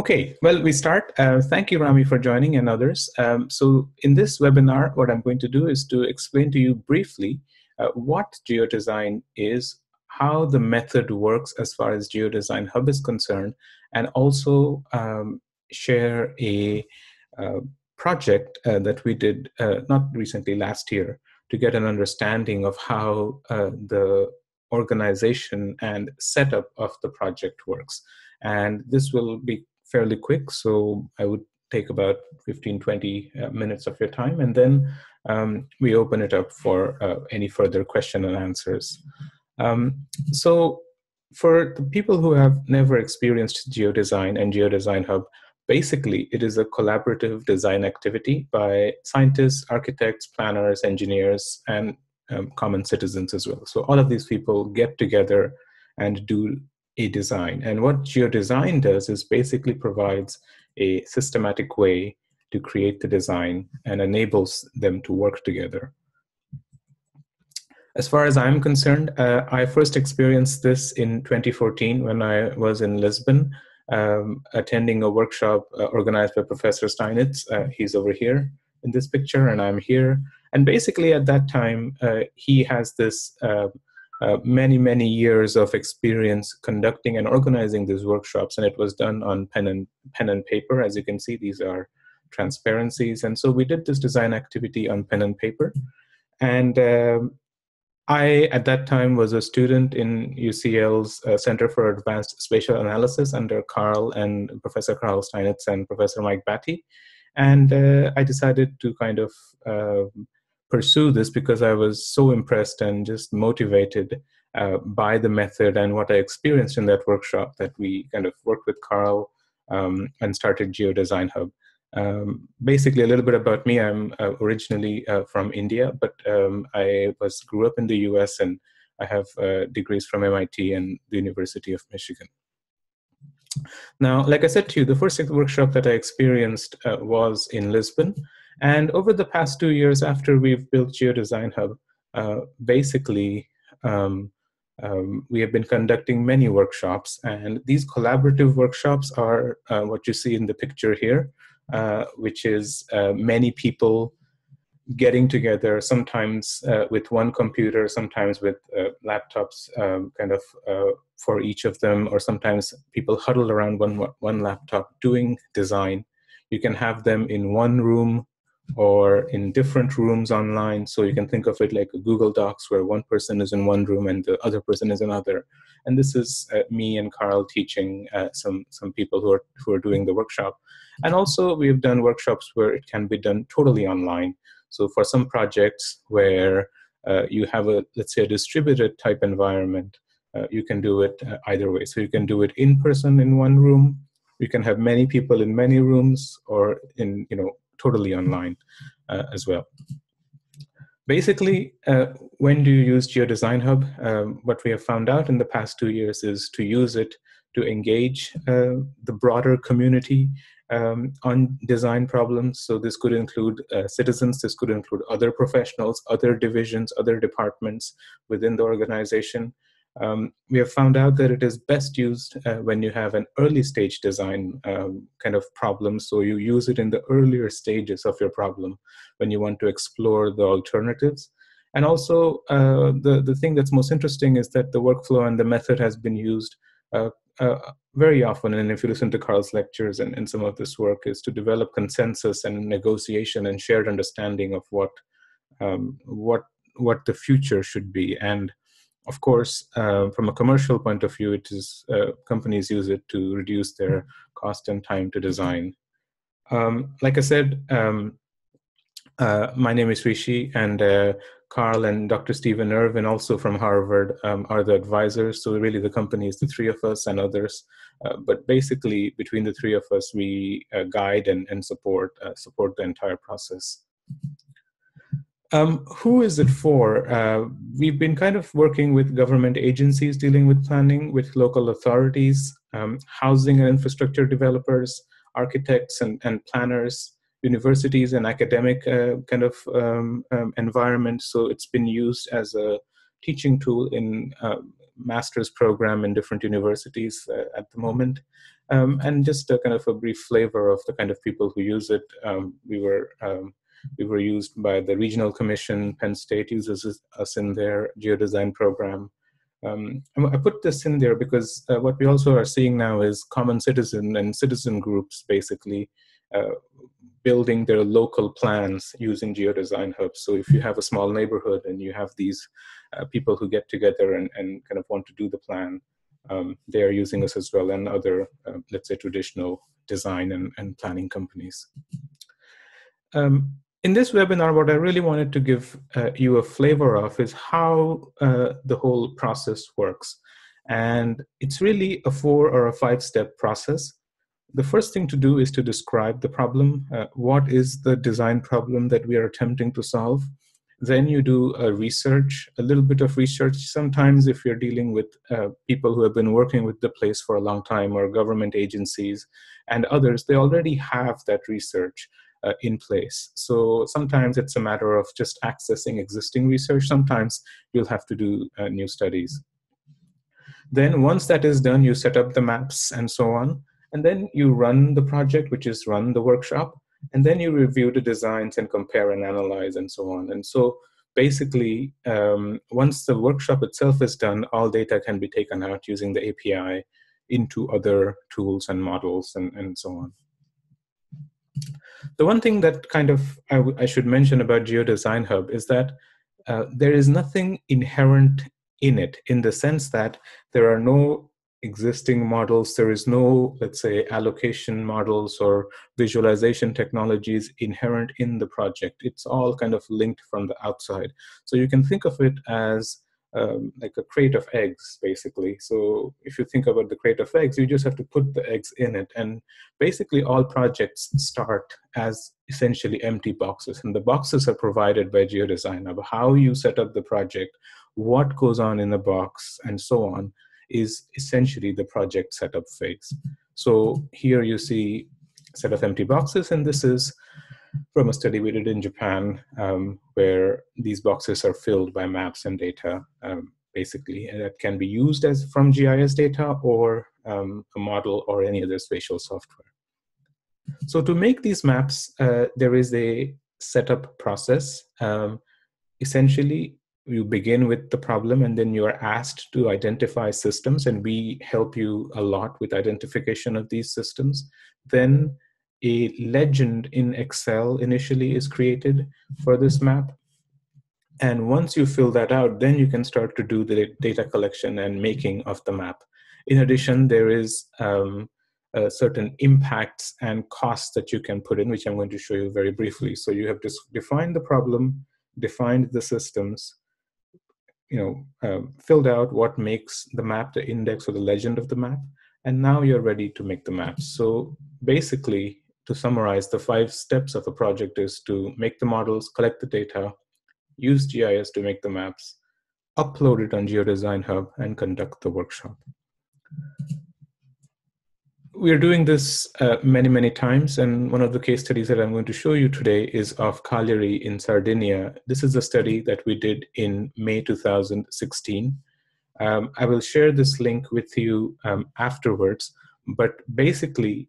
Okay, well, we start. Thank you, Rami, for joining and others. So in this webinar, what I'm going to do is to explain to you briefly what geodesign is, how the method works as far as Geodesign Hub is concerned, and also share a uh, project that we did not recently, last year, to get an understanding of how the organization and setup of the project works. And this will be fairly quick, so I would take about 15-20 minutes of your time, and then we open it up for any further question and answers. So for the people who have never experienced geodesign and Geodesign Hub, basically it is a collaborative design activity by scientists, architects, planners, engineers, and common citizens as well. So all of these people get together and do a design. And what geodesign does is basically provides a systematic way to create the design and enables them to work together. As far as I'm concerned, I first experienced this in 2014 when I was in Lisbon, attending a workshop organized by Professor Steinitz. He's over here in this picture, and I'm here. And basically at that time, he has this many years of experience conducting and organizing these workshops, and it was done on pen and paper. As you can see, these are transparencies. And so we did this design activity on pen and paper. And I, at that time, was a student in UCL's Center for Advanced Spatial Analysis under Professor Carl Steinitz and Professor Mike Batty. And I decided to kind of pursue this because I was so impressed and just motivated by the method and what I experienced in that workshop that we kind of worked with Carl and started Geodesign Hub. Basically, a little bit about me. I'm originally from India, but I grew up in the US, and I have degrees from MIT and the University of Michigan. Now, like I said to you, the first workshop that I experienced was in Lisbon. And over the past 2 years after we've built Geodesign Hub, basically, we have been conducting many workshops. And these collaborative workshops are what you see in the picture here. Which is many people getting together, sometimes with one computer, sometimes with laptops for each of them, or sometimes people huddle around one laptop doing design. You can have them in one room or in different rooms online. So you can think of it like a Google Docs where one person is in one room and the other person is in another. And this is me and Carl teaching some people who are doing the workshop. And also we've done workshops where it can be done totally online. So for some projects where you have let's say a distributed type environment, you can do it either way. So you can do it in person in one room. You can have many people in many rooms, or in totally online as well. Basically, when do you use Geodesign Hub? What we have found out in the past 2 years is to use it to engage the broader community on design problems. So this could include citizens, this could include other professionals, other divisions, other departments within the organization. We have found out that it is best used when you have an early stage design kind of problem. So you use it in the earlier stages of your problem when you want to explore the alternatives. And also the thing that's most interesting is that the workflow and the method has been used very often, and if you listen to Carl's lectures and some of this work, is to develop consensus and negotiation and shared understanding of what the future should be. And of course, from a commercial point of view, it is companies use it to reduce their cost and time to design. Like I said, my name is Rishi, and Carl and Dr. Stephen Irwin, also from Harvard, are the advisors. So really the company is the three of us and others. But basically, between the three of us, we guide and support the entire process. Who is it for? We've been kind of working with government agencies dealing with planning, with local authorities, housing and infrastructure developers, architects and planners, universities and academic kind of environment. So it's been used as a teaching tool in master's program in different universities at the moment. And just a kind of a brief flavor of the kind of people who use it. We were used by the Regional Commission. Penn State uses us in their geodesign program. I put this in there because what we also are seeing now is common citizen and citizen groups basically building their local plans using Geodesign hubs. So if you have a small neighborhood and you have these people who get together and kind of want to do the plan, they are using us as well, and other, let's say, traditional design and planning companies. In this webinar, what I really wanted to give you a flavor of is how the whole process works. And it's really a 4 or a 5-step process. The first thing to do is to describe the problem. What is the design problem that we are attempting to solve? Then you do a little bit of research. Sometimes if you're dealing with people who have been working with the place for a long time, or government agencies and others, they already have that research in place. So sometimes it's a matter of just accessing existing research. Sometimes you'll have to do new studies. Then once that is done, you set up the maps and so on. And then you run the project, which is run the workshop. And then you review the designs and compare and analyze and so on. And so basically, once the workshop itself is done, all data can be taken out using the API into other tools and models and so on. The one thing that kind of I should mention about Geodesign Hub is that there is nothing inherent in it, in the sense that there are no existing models. There is no, let's say, allocation models or visualization technologies inherent in the project. It's all kind of linked from the outside. So you can think of it as like a crate of eggs, basically. So if you think about the crate of eggs, you just have to put the eggs in it. And basically all projects start as essentially empty boxes. And the boxes are provided by Geodesign. Now, how you set up the project, what goes on in the box, and so on, is essentially the project setup phase. So here you see a set of empty boxes, and this is from a study we did in Japan, where these boxes are filled by maps and data, basically, and that can be used as from GIS data or a model or any other spatial software. So to make these maps, there is a setup process. Essentially, you begin with the problem, and then you are asked to identify systems, and we help you a lot with identification of these systems. Then a legend in Excel initially is created for this map. And once you fill that out, then you can start to do the data collection and making of the map. In addition, there is certain impacts and costs that you can put in, which I'm going to show you very briefly. So you have defined the problem, defined the systems, filled out what makes the map, the index or the legend of the map, and now you're ready to make the maps. So basically, to summarize, the 5 steps of a project is to make the models, collect the data, use GIS to make the maps, upload it on Geodesign Hub, and conduct the workshop. We're doing this many, many times, and one of the case studies that I'm going to show you today is of Cagliari in Sardinia. This is a study that we did in May 2016. I will share this link with you afterwards, but basically,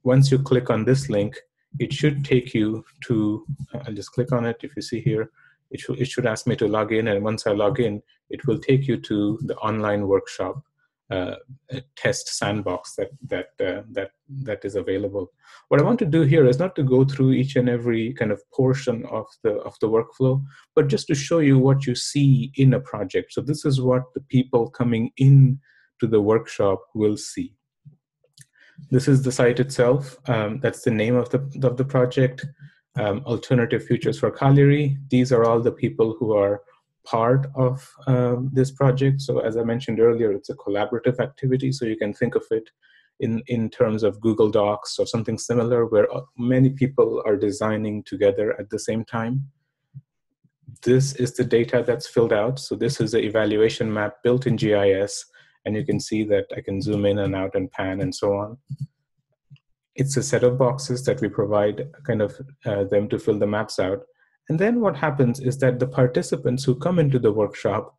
once you click on this link, it should take you to, I'll just click on it. If you see here, it should ask me to log in, and once I log in, it will take you to the online workshop test sandbox that is available. What I want to do here is not to go through each and every kind of portion of the workflow, but just to show you what you see in a project. So this is what the people coming in to the workshop will see. This is the site itself. That's the name of the project. Alternative Futures for Cagliari. These are all the people who are part of this project. So as I mentioned earlier, it's a collaborative activity. So you can think of it in terms of Google Docs or something similar, where many people are designing together at the same time. This is the data that's filled out. So this is the evaluation map built in GIS. And you can see that I can zoom in and out and pan and so on. It's a set of boxes that we provide kind of them to fill the maps out. And then what happens is that the participants who come into the workshop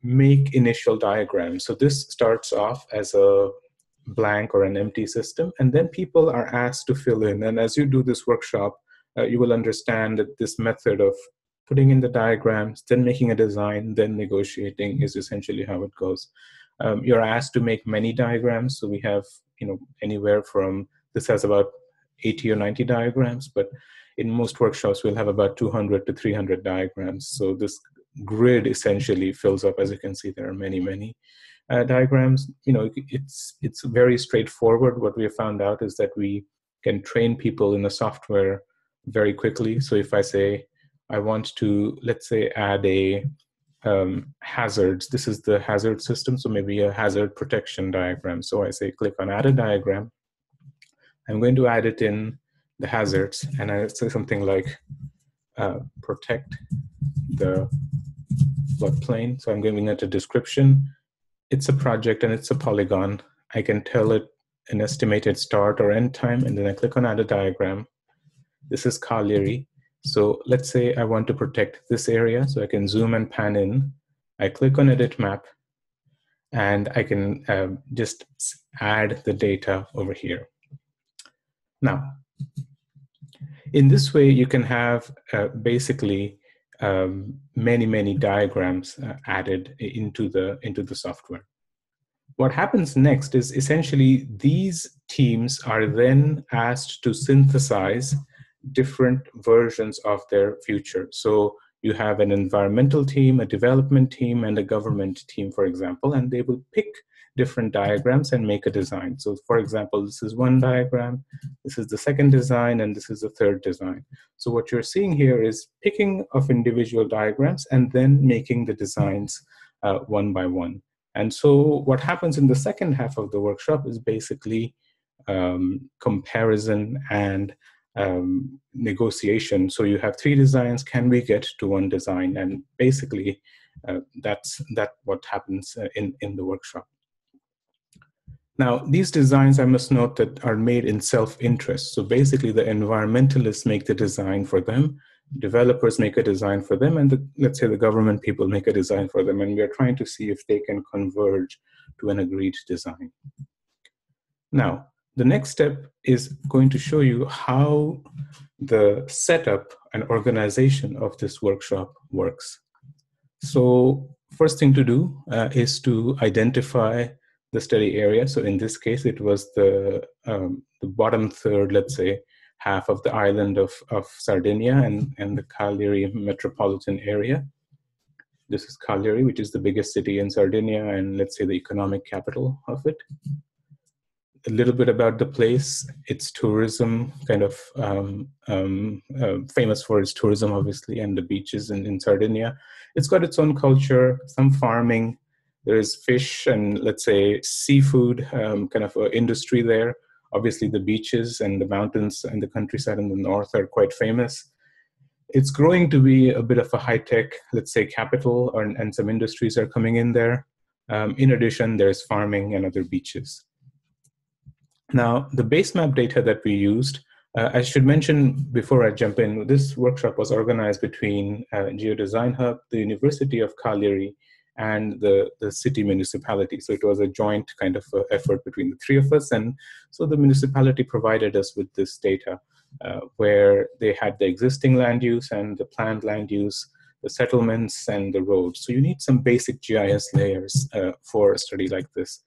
make initial diagrams. So this starts off as a blank or an empty system, and then people are asked to fill in. And as you do this workshop, you will understand that this method of putting in the diagrams, then making a design, then negotiating is essentially how it goes. You're asked to make many diagrams. So we have, anywhere from, this has about 80 or 90 diagrams, but in most workshops, we'll have about 200 to 300 diagrams. So this grid essentially fills up. As you can see, there are many, many diagrams. It's very straightforward. What we have found out is that we can train people in the software very quickly. So if I say, I want to, let's say, add a hazards. This is the hazard system, so maybe a hazard protection diagram. So I say, click on add a diagram. I'm going to add it in the hazards, and I say something like protect the floodplain. So I'm giving it a description. It's a project and it's a polygon. I can tell it an estimated start or end time, and then I click on add a diagram. This is Cagliari. So let's say I want to protect this area, so I can zoom and pan in. I click on edit map, and I can just add the data over here. Now, in this way, you can have basically many, many diagrams added into the software. What happens next is essentially these teams are then asked to synthesize different versions of their future. So you have an environmental team, a development team, and a government team, for example, and they will pick different diagrams and make a design. So for example, this is one diagram, this is the second design, and this is the third design. So what you're seeing here is picking of individual diagrams and then making the designs one by one. And so what happens in the second half of the workshop is basically comparison and negotiation. So you have three designs, can we get to one design? And basically that's what happens in the workshop. Now, these designs, I must note, that are made in self-interest. So basically the environmentalists make the design for them, developers make a design for them, and let's say the government people make a design for them, and we are trying to see if they can converge to an agreed design. Now, the next step is going to show you how the setup and organization of this workshop works. So first thing to do is to identify the study area. So in this case, it was the bottom third, let's say, half of the island of Sardinia and the Cagliari metropolitan area. This is Cagliari, which is the biggest city in Sardinia and, let's say, the economic capital of it. A little bit about the place. It's tourism, kind of famous for its tourism, obviously, and the beaches in Sardinia. It's got its own culture, some farming. There is fish and, let's say, seafood kind of industry there. Obviously, the beaches and the mountains and the countryside in the north are quite famous. It's growing to be a bit of a high-tech, let's say, capital, and some industries are coming in there. In addition, there's farming and other beaches. Now, the base map data that we used, I should mention before I jump in, this workshop was organized between Geodesign Hub, the University of Cagliari, and the city municipality. So it was a joint kind of effort between the three of us. And so the municipality provided us with this data where they had the existing land use and the planned land use, the settlements and the roads. So you need some basic GIS layers for a study like this.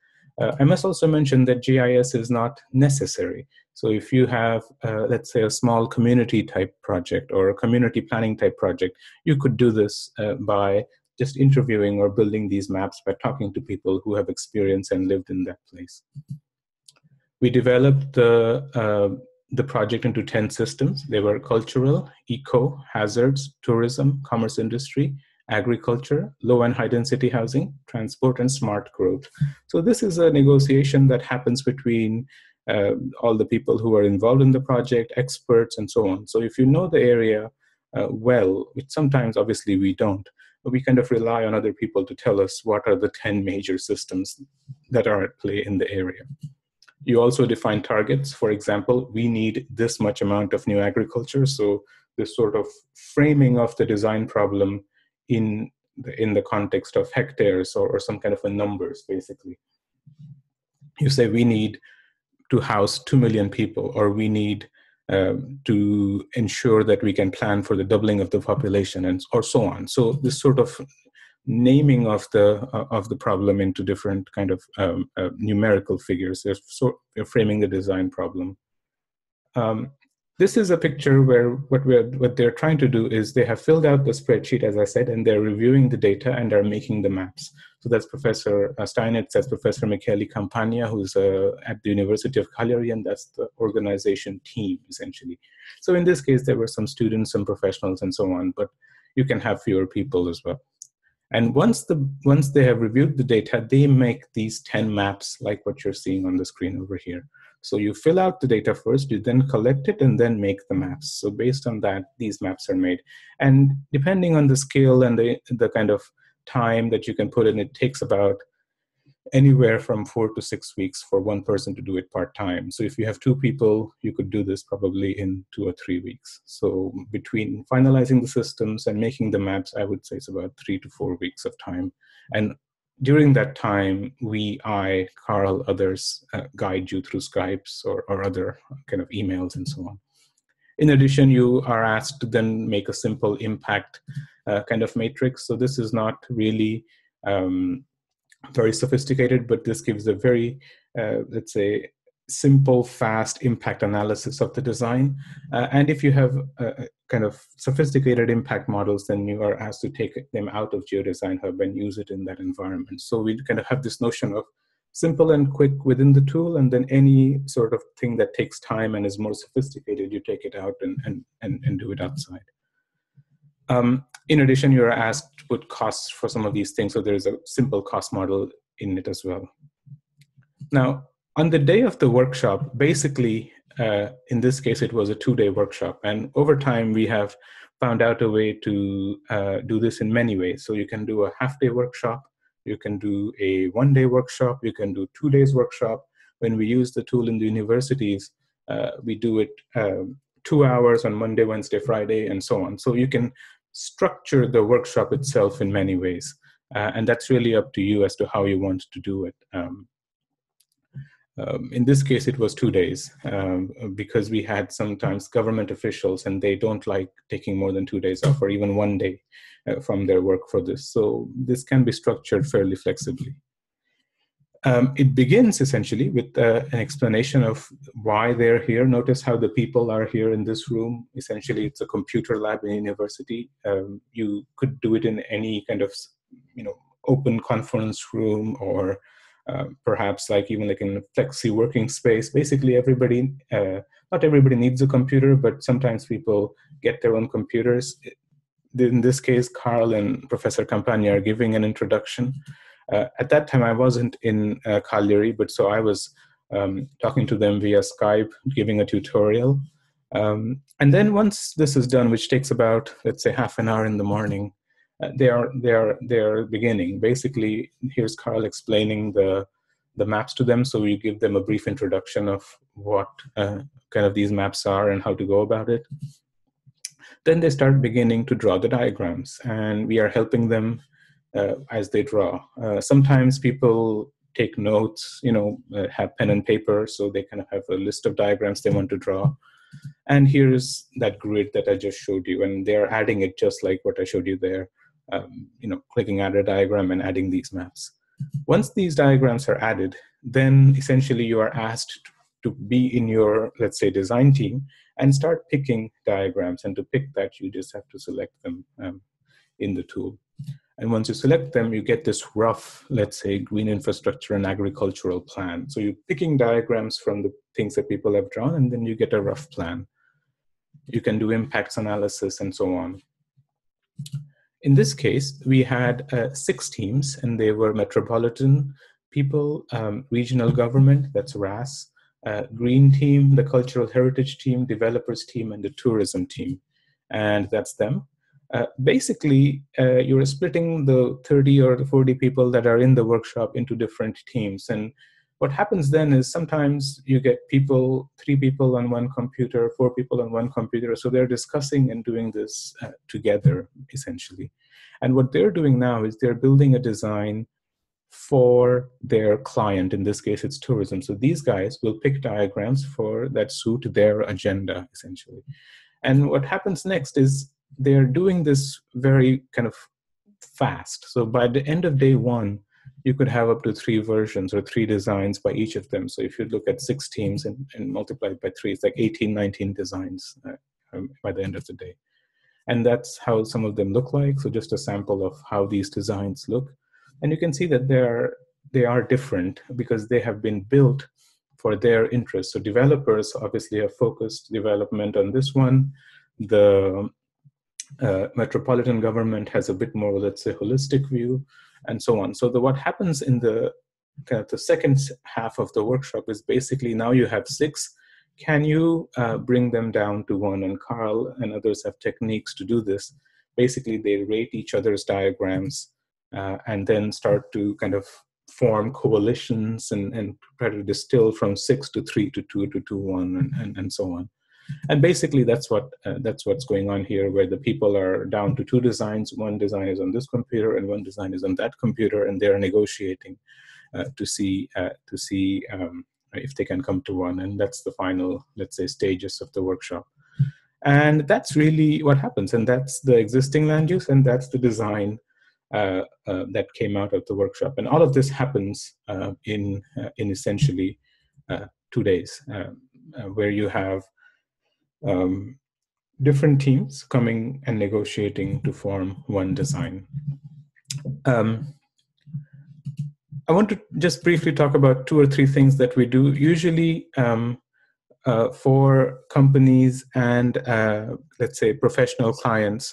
I must also mention that GIS is not necessary. So if you have, let's say, a small community type project or a community planning type project, you could do this by just interviewing or building these maps by talking to people who have experience and lived in that place. We developed the project into 10 systems. They were cultural, eco, hazards, tourism, commerce industry, agriculture, low and high density housing, transport, and smart growth. So this is a negotiation that happens between all the people who are involved in the project, experts, and so on. So if you know the area well, which sometimes obviously we don't, but we kind of rely on other people to tell us what are the 10 major systems that are at play in the area. You also define targets. For example, we need this much amount of new agriculture. So this sort of framing of the design problem in the context of hectares or some kind of a numbers, basically. You say we need to house 2 million people, or we need to ensure that we can plan for the doubling of the population, and or so on. So this sort of naming of the problem into different kind of numerical figures, they're framing the design problem. This is a picture where what they're trying to do is they have filled out the spreadsheet, as I said, and they're reviewing the data and are making the maps. So that's Professor Steinitz, that's Professor Michele Campagna, who's at the University of Cagliari, and that's the organization team, essentially. So in this case, there were some students, some professionals, and so on, but you can have fewer people as well. And once they have reviewed the data, they make these 10 maps like what you're seeing on the screen over here. So you fill out the data first, you then collect it, and then make the maps. So based on that, these maps are made. And depending on the scale and the kind of time that you can put in, it takes about anywhere from 4 to 6 weeks for one person to do it part-time. So if you have 2 people, you could do this probably in 2 or 3 weeks. So between finalizing the systems and making the maps, I would say it's about 3 to 4 weeks of time. And during that time, Carl, others guide you through Skypes or other kind of emails and so on. In addition, you are asked to then make a simple impact kind of matrix. So this is not really very sophisticated, but this gives a very, let's say, simple, fast impact analysis of the design. And if you have kind of sophisticated impact models, then you are asked to take them out of Geodesign Hub and use it in that environment. So we kind of have this notion of simple and quick within the tool, and then any sort of thing that takes time and is more sophisticated, you take it out and do it outside. In addition, you're asked to put costs for some of these things, so there's a simple cost model in it as well. Now, on the day of the workshop, basically, in this case, it was a 2-day workshop, and over time, we have found out a way to do this in many ways. So you can do a half-day workshop, you can do a 1-day workshop, you can do 2 days workshop. When we use the tool in the universities, we do it 2 hours on Monday, Wednesday, Friday, and so on. So you can structure the workshop itself in many ways. And that's really up to you as to how you want to do it. In this case, it was 2 days because we had sometimes government officials and they don't like taking more than 2 days off or even 1 day from their work for this. So this can be structured fairly flexibly. It begins essentially with an explanation of why they're here. Notice how the people are here in this room. Essentially, it's a computer lab in university. You could do it in any kind of, open conference room, or perhaps even like in a flexi working space. Basically, everybody, not everybody needs a computer, but sometimes people get their own computers. In this case, Carl and Professor Campagna are giving an introduction. At that time, I wasn't in Cagliari, but so I was talking to them via Skype, giving a tutorial. And then once this is done, which takes about, let's say, half an hour in the morning, they are beginning. Basically, here's Carl explaining the maps to them. So we give them a brief introduction of what kind of these maps are and how to go about it. Then they start beginning to draw the diagrams, and we are helping them as they draw. Sometimes people take notes, have pen and paper, so they kind of have a list of diagrams they want to draw. And here's that grid that I just showed you, and they're adding it just like what I showed you there, clicking add a diagram and adding these maps. Once these diagrams are added, then essentially you are asked to be in your, let's say, design team and start picking diagrams. And to pick that, you just have to select them in the tool. And once you select them, you get this rough, let's say, green infrastructure and agricultural plan. So you're picking diagrams from the things that people have drawn, and then you get a rough plan. You can do impacts analysis and so on. In this case, we had 6 teams, and they were metropolitan people, regional government, that's RAS, green team, the cultural heritage team, developers team, and the tourism team. And that's them. Basically, you're splitting the 30 or the 40 people that are in the workshop into different teams. And what happens then is sometimes you get 3 people on one computer, 4 people on one computer. So they're discussing and doing this together, essentially. And what they're doing now is they're building a design for their client. In this case, it's tourism. So these guys will pick diagrams for that suit their agenda, essentially. And what happens next is they're doing this very kind of fast. So by the end of day one, you could have up to 3 versions or 3 designs by each of them. So if you look at 6 teams and multiply it by 3, it's like 18, 19 designs by the end of the day. And that's how some of them look like. So just a sample of how these designs look. And you can see that they are different because they have been built for their interests. So developers obviously have focused development on this one. The metropolitan government has a bit more, let's say, holistic view, and so on. So what happens in the kind of the second half of the workshop is basically now you have 6. Can you bring them down to 1? And Carl and others have techniques to do this. Basically, they rate each other's diagrams and then start to kind of form coalitions and try to distill from 6 to 3 to 2 to 1 and so on. And basically, that's what's going on here, where the people are down to 2 designs. 1 design is on this computer, and 1 design is on that computer, and they're negotiating to see if they can come to 1. And that's the final, let's say, stages of the workshop. And that's really what happens. And that's the existing land use, and that's the design that came out of the workshop. And all of this happens in essentially 2 days, where you have different teams coming and negotiating to form 1 design. I want to just briefly talk about 2 or 3 things that we do. Usually for companies and let's say professional clients,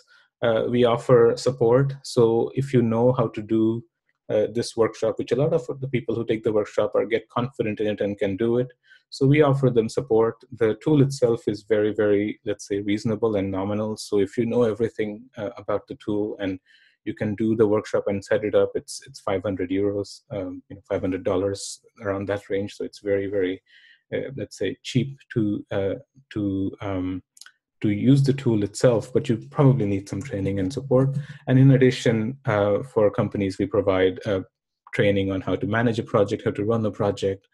we offer support. So if you know how to do this workshop, which a lot of the people who take the workshop get confident in it and can do it, so we offer them support. The tool itself is very, very, let's say, reasonable and nominal. So if you know everything about the tool and you can do the workshop and set it up, it's 500 euros, $500, around that range. So it's very, very, let's say, cheap to use the tool itself, but you probably need some training and support. And in addition, for companies, we provide training on how to manage a project, how to run the project.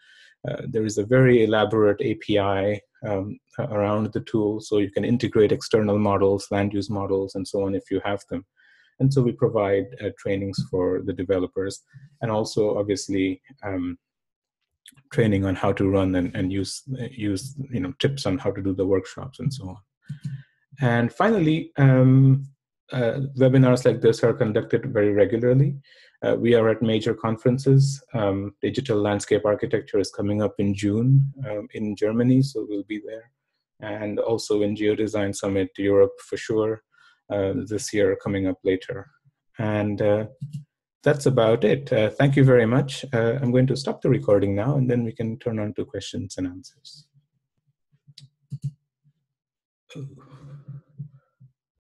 There is a very elaborate API around the tool, so you can integrate external models, land use models, and so on if you have them. And so we provide trainings for the developers, and also obviously training on how to run and use tips on how to do the workshops and so on. And finally, webinars like this are conducted very regularly. We are at major conferences. Digital Landscape Architecture is coming up in June in Germany, so we'll be there. And also in Geodesign Summit Europe for sure, this year coming up later. And that's about it. Thank you very much. I'm going to stop the recording now, and then we can turn on to questions and answers.